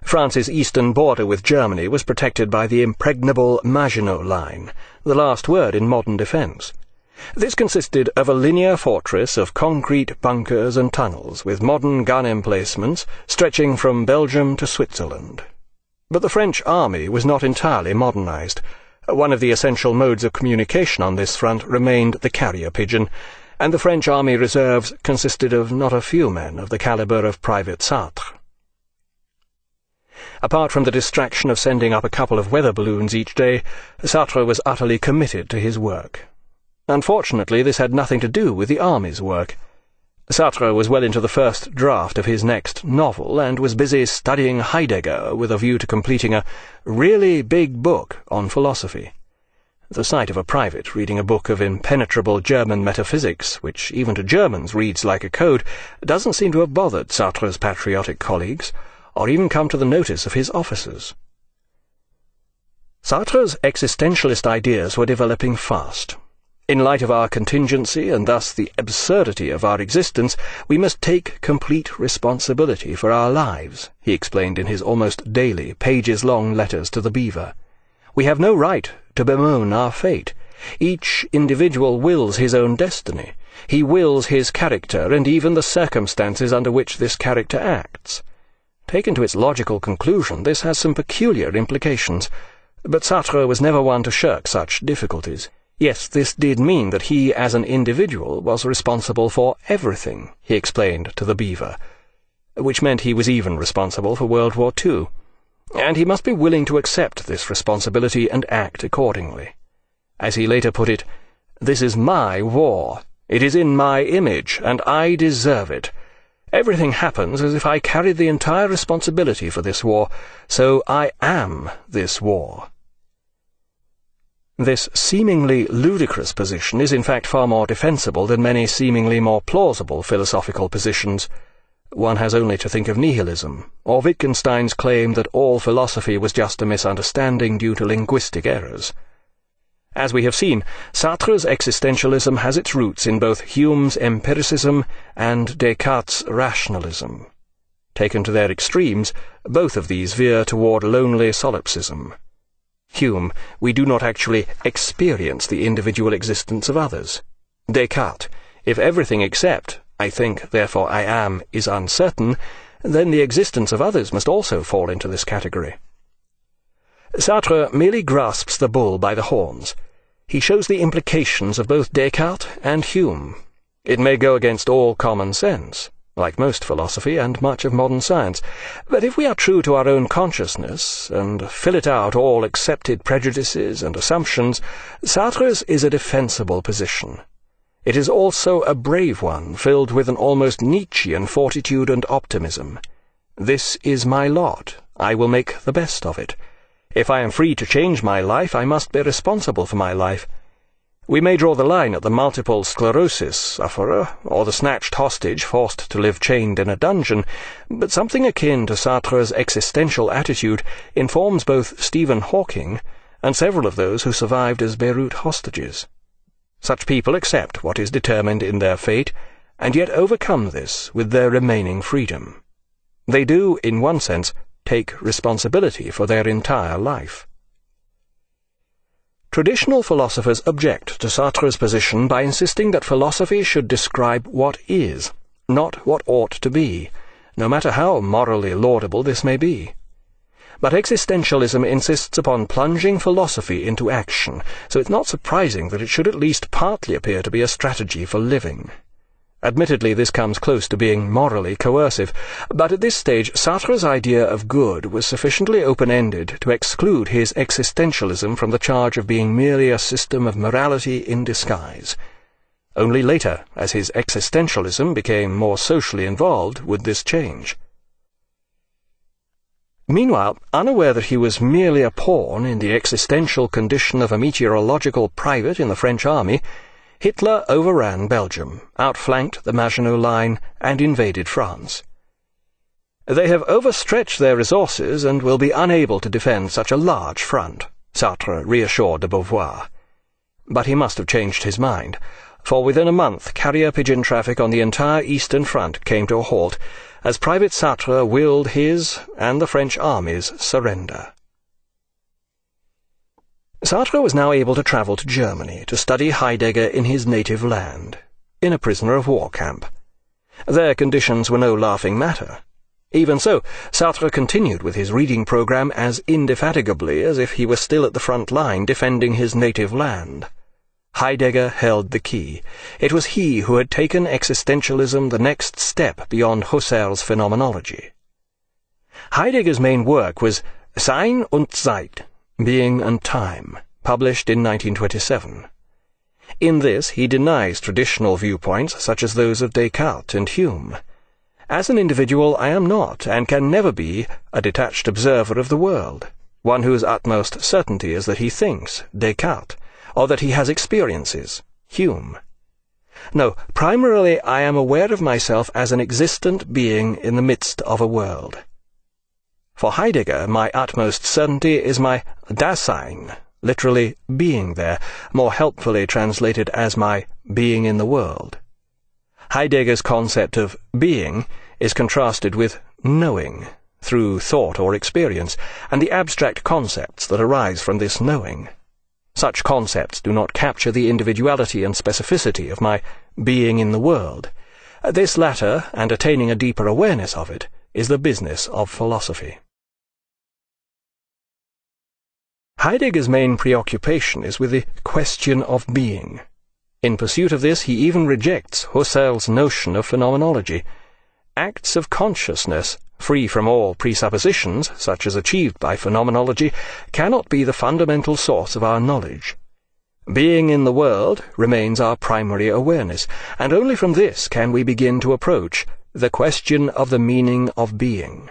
France's eastern border with Germany was protected by the impregnable Maginot Line, the last word in modern defence. This consisted of a linear fortress of concrete bunkers and tunnels with modern gun emplacements stretching from Belgium to Switzerland. But the French army was not entirely modernised. One of the essential modes of communication on this front remained the carrier pigeon, and the French army reserves consisted of not a few men of the calibre of Private Sartre. Apart from the distraction of sending up a couple of weather balloons each day, Sartre was utterly committed to his work. Unfortunately, this had nothing to do with the army's work. Sartre was well into the first draft of his next novel, and was busy studying Heidegger with a view to completing a really big book on philosophy. The sight of a private reading a book of impenetrable German metaphysics, which even to Germans reads like a code, doesn't seem to have bothered Sartre's patriotic colleagues, or even come to the notice of his officers. Sartre's existentialist ideas were developing fast. In light of our contingency, and thus the absurdity of our existence, we must take complete responsibility for our lives, he explained in his almost daily, pages-long letters to the Beaver. We have no right to bemoan our fate. Each individual wills his own destiny. He wills his character, and even the circumstances under which this character acts. Taken to its logical conclusion, this has some peculiar implications, but Sartre was never one to shirk such difficulties. Yes, this did mean that he, as an individual, was responsible for everything, he explained to the Beaver, which meant he was even responsible for World War II, and he must be willing to accept this responsibility and act accordingly. As he later put it, "This is my war. It is in my image, and I deserve it. Everything happens as if I carried the entire responsibility for this war, so I am this war." This seemingly ludicrous position is in fact far more defensible than many seemingly more plausible philosophical positions. One has only to think of nihilism, or Wittgenstein's claim that all philosophy was just a misunderstanding due to linguistic errors. As we have seen, Sartre's existentialism has its roots in both Hume's empiricism and Descartes' rationalism. Taken to their extremes, both of these veer toward lonely solipsism. Hume, we do not actually experience the individual existence of others. Descartes, if everything except "I think, therefore I am" is uncertain, then the existence of others must also fall into this category. Sartre merely grasps the bull by the horns. He shows the implications of both Descartes and Hume. It may go against all common sense, like most philosophy and much of modern science, but if we are true to our own consciousness, and fillet out all accepted prejudices and assumptions, Sartre's is a defensible position. It is also a brave one, filled with an almost Nietzschean fortitude and optimism. This is my lot. I will make the best of it. If I am free to change my life, I must be responsible for my life. We may draw the line at the multiple sclerosis sufferer, or the snatched hostage forced to live chained in a dungeon, but something akin to Sartre's existential attitude informs both Stephen Hawking and several of those who survived as Beirut hostages. Such people accept what is determined in their fate, and yet overcome this with their remaining freedom. They do, in one sense, take responsibility for their entire life. Traditional philosophers object to Sartre's position by insisting that philosophy should describe what is, not what ought to be, no matter how morally laudable this may be. But existentialism insists upon plunging philosophy into action, so it's not surprising that it should at least partly appear to be a strategy for living. Admittedly, this comes close to being morally coercive, but at this stage Sartre's idea of good was sufficiently open-ended to exclude his existentialism from the charge of being merely a system of morality in disguise. Only later, as his existentialism became more socially involved, would this change. Meanwhile, unaware that he was merely a pawn in the existential condition of a meteorological private in the French army, Hitler overran Belgium, outflanked the Maginot Line, and invaded France. They have overstretched their resources and will be unable to defend such a large front, Sartre reassured de Beauvoir. But he must have changed his mind, for within a month carrier pigeon traffic on the entire eastern front came to a halt, as Private Sartre willed his and the French army's surrender. Sartre was now able to travel to Germany to study Heidegger in his native land, in a prisoner-of-war camp. Their conditions were no laughing matter. Even so, Sartre continued with his reading program as indefatigably as if he were still at the front line defending his native land. Heidegger held the key. It was he who had taken existentialism the next step beyond Husserl's phenomenology. Heidegger's main work was Sein und Zeit, Being and Time, published in 1927. In this he denies traditional viewpoints such as those of Descartes and Hume. As an individual, I am not, and can never be, a detached observer of the world, one whose utmost certainty is that he thinks, Descartes, or that he has experiences, Hume. No, primarily I am aware of myself as an existent being in the midst of a world. For Heidegger, my utmost certainty is my Dasein, literally being there, more helpfully translated as my being in the world. Heidegger's concept of being is contrasted with knowing, through thought or experience, and the abstract concepts that arise from this knowing. Such concepts do not capture the individuality and specificity of my being in the world. This latter, and attaining a deeper awareness of it, is the business of philosophy. Heidegger's main preoccupation is with the question of being. In pursuit of this, he even rejects Husserl's notion of phenomenology. Acts of consciousness, free from all presuppositions, such as achieved by phenomenology, cannot be the fundamental source of our knowledge. Being in the world remains our primary awareness, and only from this can we begin to approach the question of the meaning of being.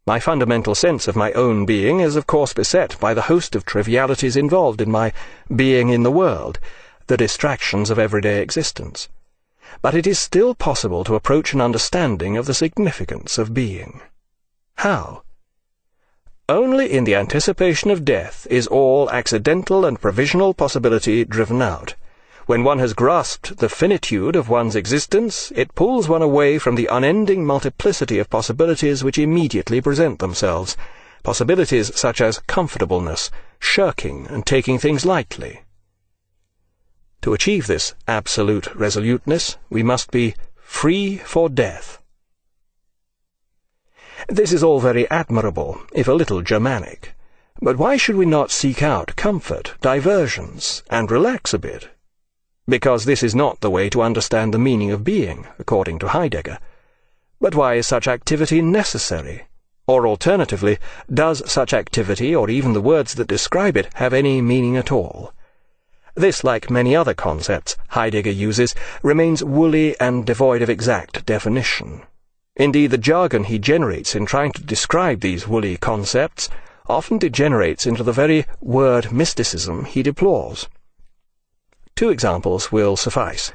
My fundamental sense of my own being is of course beset by the host of trivialities involved in my being in the world, the distractions of everyday existence. But it is still possible to approach an understanding of the significance of being. How? Only in the anticipation of death is all accidental and provisional possibility driven out. When one has grasped the finitude of one's existence, it pulls one away from the unending multiplicity of possibilities which immediately present themselves, possibilities such as comfortableness, shirking, and taking things lightly. To achieve this absolute resoluteness, we must be free for death. This is all very admirable, if a little Germanic. But why should we not seek out comfort, diversions, and relax a bit? Because this is not the way to understand the meaning of being, according to Heidegger. But why is such activity necessary? Or alternatively, does such activity, or even the words that describe it, have any meaning at all? This, like many other concepts Heidegger uses, remains woolly and devoid of exact definition. Indeed, the jargon he generates in trying to describe these woolly concepts often degenerates into the very word mysticism he deplores. 2 examples will suffice.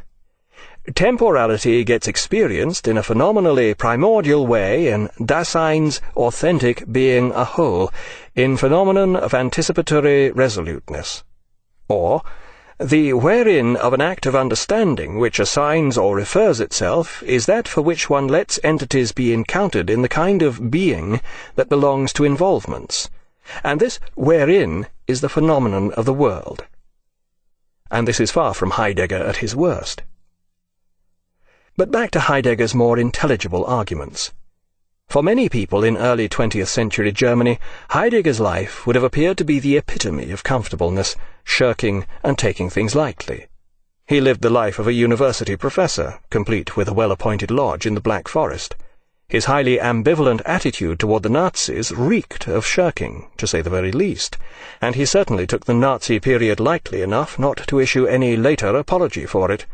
Temporality gets experienced in a phenomenally primordial way in Dasein's authentic being a whole, in phenomenon of anticipatory resoluteness. Or, the wherein of an act of understanding which assigns or refers itself is that for which one lets entities be encountered in the kind of being that belongs to involvements, and this wherein is the phenomenon of the world. And this is far from Heidegger at his worst. But back to Heidegger's more intelligible arguments. For many people in early 20th century Germany, Heidegger's life would have appeared to be the epitome of comfortableness, shirking, and taking things lightly. He lived the life of a university professor, complete with a well-appointed lodge in the Black Forest. His highly ambivalent attitude toward the Nazis reeked of shirking, to say the very least, and he certainly took the Nazi period lightly enough not to issue any later apology for it.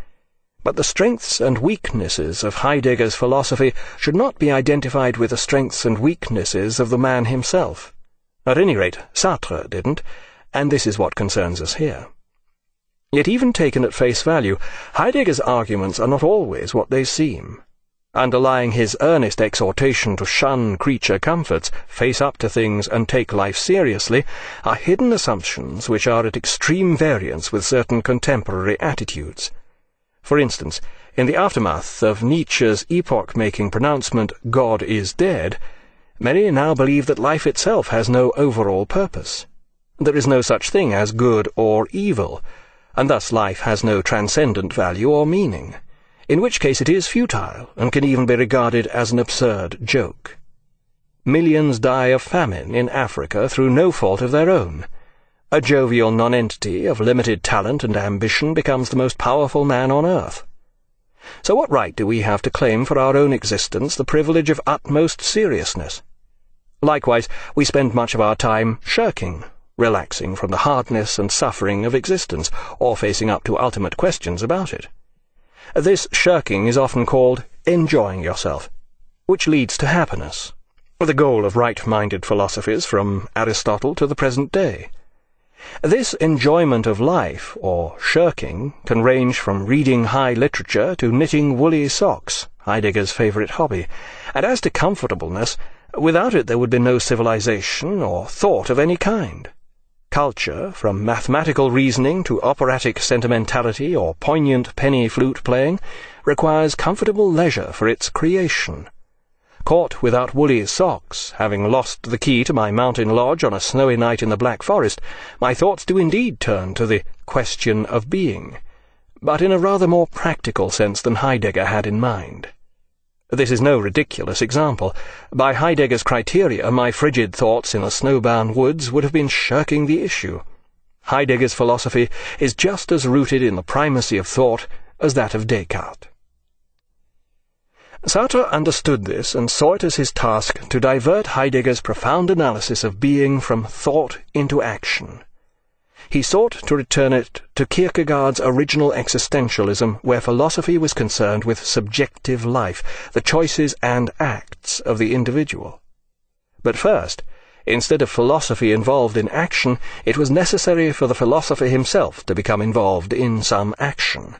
But the strengths and weaknesses of Heidegger's philosophy should not be identified with the strengths and weaknesses of the man himself. At any rate, Sartre didn't, and this is what concerns us here. Yet even taken at face value, Heidegger's arguments are not always what they seem. Underlying his earnest exhortation to shun creature comforts, face up to things, and take life seriously, are hidden assumptions which are at extreme variance with certain contemporary attitudes. For instance, In the aftermath of Nietzsche's epoch-making pronouncement, "God is dead," many now believe that life itself has no overall purpose. There is no such thing as good or evil, and thus life has no transcendent value or meaning, in which case it is futile and can even be regarded as an absurd joke. Millions die of famine in Africa through no fault of their own. A jovial nonentity of limited talent and ambition becomes the most powerful man on earth. So what right do we have to claim for our own existence the privilege of utmost seriousness? Likewise, we spend much of our time shirking, relaxing from the hardness and suffering of existence, or facing up to ultimate questions about it. This shirking is often called enjoying yourself, which leads to happiness, the goal of right-minded philosophies from Aristotle to the present day. This enjoyment of life, or shirking, can range from reading high literature to knitting woolly socks, Heidegger's favourite hobby, and as to comfortableness, without it there would be no civilization or thought of any kind. Culture, from mathematical reasoning to operatic sentimentality or poignant penny flute playing, requires comfortable leisure for its creation. Caught without woolly socks, having lost the key to my mountain lodge on a snowy night in the Black Forest, my thoughts do indeed turn to the question of being, but in a rather more practical sense than Heidegger had in mind. This is no ridiculous example. By Heidegger's criteria, my frigid thoughts in the snowbound woods would have been shirking the issue. Heidegger's philosophy is just as rooted in the primacy of thought as that of Descartes. Sartre understood this and saw it as his task to divert Heidegger's profound analysis of being from thought into action. He sought to return it to Kierkegaard's original existentialism, where philosophy was concerned with subjective life, the choices and acts of the individual. But first, instead of philosophy involved in action, it was necessary for the philosopher himself to become involved in some action.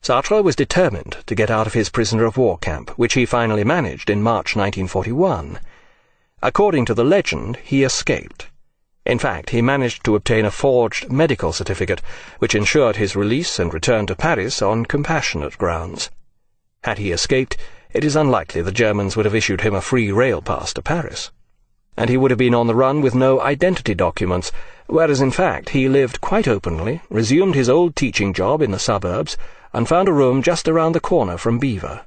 Sartre was determined to get out of his prisoner-of-war camp, which he finally managed in March 1941. According to the legend, he escaped. In fact, he managed to obtain a forged medical certificate, which ensured his release and return to Paris on compassionate grounds. Had he escaped, it is unlikely the Germans would have issued him a free rail pass to Paris. And he would have been on the run with no identity documents, whereas in fact he lived quite openly, resumed his old teaching job in the suburbs, and found a room just around the corner from Beaver.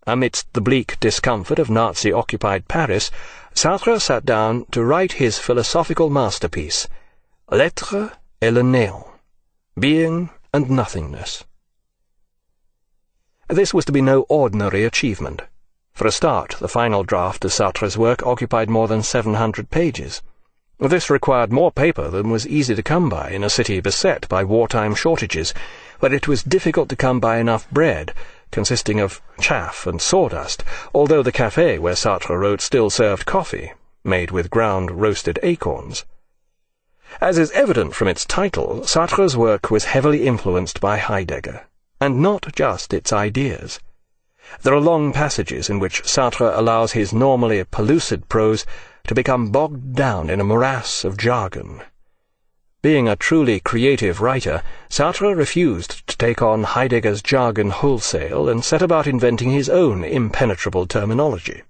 Amidst the bleak discomfort of Nazi-occupied Paris, Sartre sat down to write his philosophical masterpiece, L'être et le néant, Being and Nothingness. This was to be no ordinary achievement. For a start, the final draft of Sartre's work occupied more than 700 pages. This required more paper than was easy to come by in a city beset by wartime shortages, where it was difficult to come by enough bread, consisting of chaff and sawdust, although the café where Sartre wrote still served coffee, made with ground roasted acorns. As is evident from its title, Sartre's work was heavily influenced by Heidegger, and not just its ideas. There are long passages in which Sartre allows his normally pellucid prose to become bogged down in a morass of jargon. Being a truly creative writer, Sartre refused to take on Heidegger's jargon wholesale and set about inventing his own impenetrable terminology.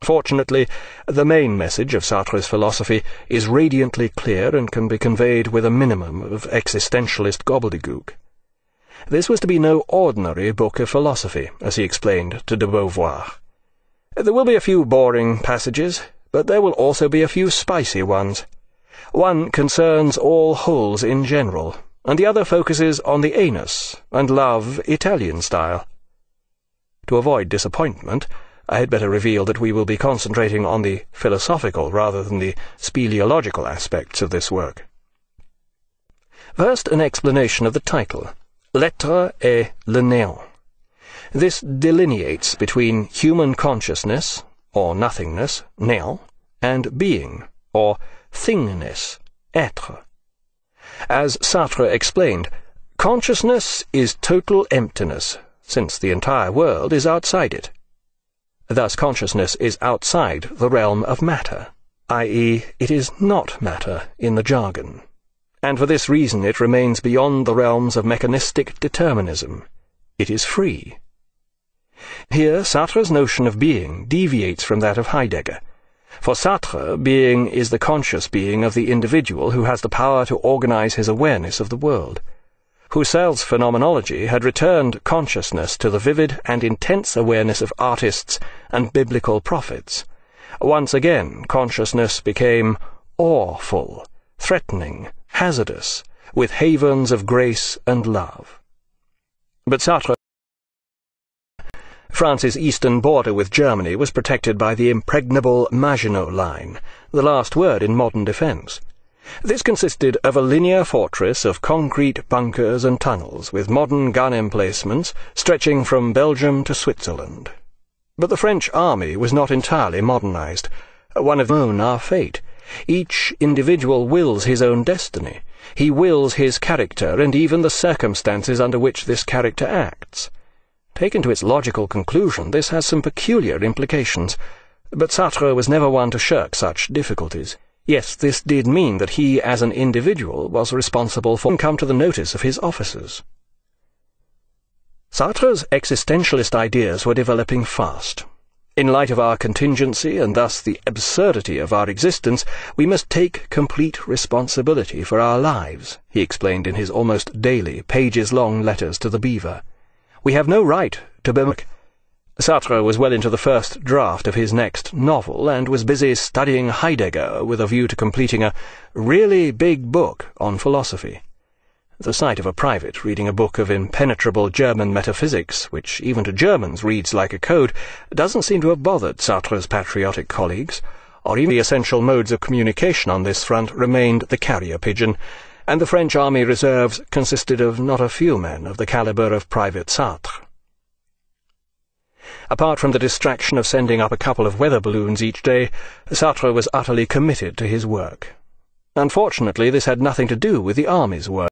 Fortunately, the main message of Sartre's philosophy is radiantly clear and can be conveyed with a minimum of existentialist gobbledygook. This was to be no ordinary book of philosophy, as he explained to de Beauvoir. There will be a few boring passages, but there will also be a few spicy ones. One concerns all holes in general, and the other focuses on the anus and love Italian style. To avoid disappointment, I had better reveal that we will be concentrating on the philosophical rather than the speleological aspects of this work. First, an explanation of the title, L'être et le néant. This delineates between human consciousness, or nothingness, néant, and being, or thingness, être. As Sartre explained, consciousness is total emptiness, since the entire world is outside it. Thus consciousness is outside the realm of matter, i.e., it is not matter in the jargon, and for this reason it remains beyond the realms of mechanistic determinism. It is free. Here Sartre's notion of being deviates from that of Heidegger. For Sartre, being is the conscious being of the individual who has the power to organize his awareness of the world. Husserl's phenomenology had returned consciousness to the vivid and intense awareness of artists and biblical prophets. Once again, consciousness became awful, threatening, hazardous, with havens of grace and love. But Sartre, France's eastern border with Germany was protected by the impregnable Maginot Line, the last word in modern defence. This consisted of a linear fortress of concrete bunkers and tunnels, with modern gun emplacements stretching from Belgium to Switzerland. But the French army was not entirely modernized. One of them own our fate. Each individual wills his own destiny. He wills his character and even the circumstances under which this character acts. Taken to its logical conclusion, this has some peculiar implications, but Sartre was never one to shirk such difficulties. Yes, this did mean that he, as an individual, was responsible for come to the notice of his officers. Sartre's existentialist ideas were developing fast. In light of our contingency, and thus the absurdity of our existence, we must take complete responsibility for our lives, he explained in his almost daily, pages-long letters to the Beaver. We have no right to be... Sartre was well into the first draft of his next novel, and was busy studying Heidegger with a view to completing a really big book on philosophy. The sight of a private reading a book of impenetrable German metaphysics, which even to Germans reads like a code, doesn't seem to have bothered Sartre's patriotic colleagues, or even the essential modes of communication on this front remained the carrier pigeon, and the French army reserves consisted of not a few men of the calibre of Private Sartre. Apart from the distraction of sending up a couple of weather balloons each day, Sartre was utterly committed to his work. Unfortunately, this had nothing to do with the army's work.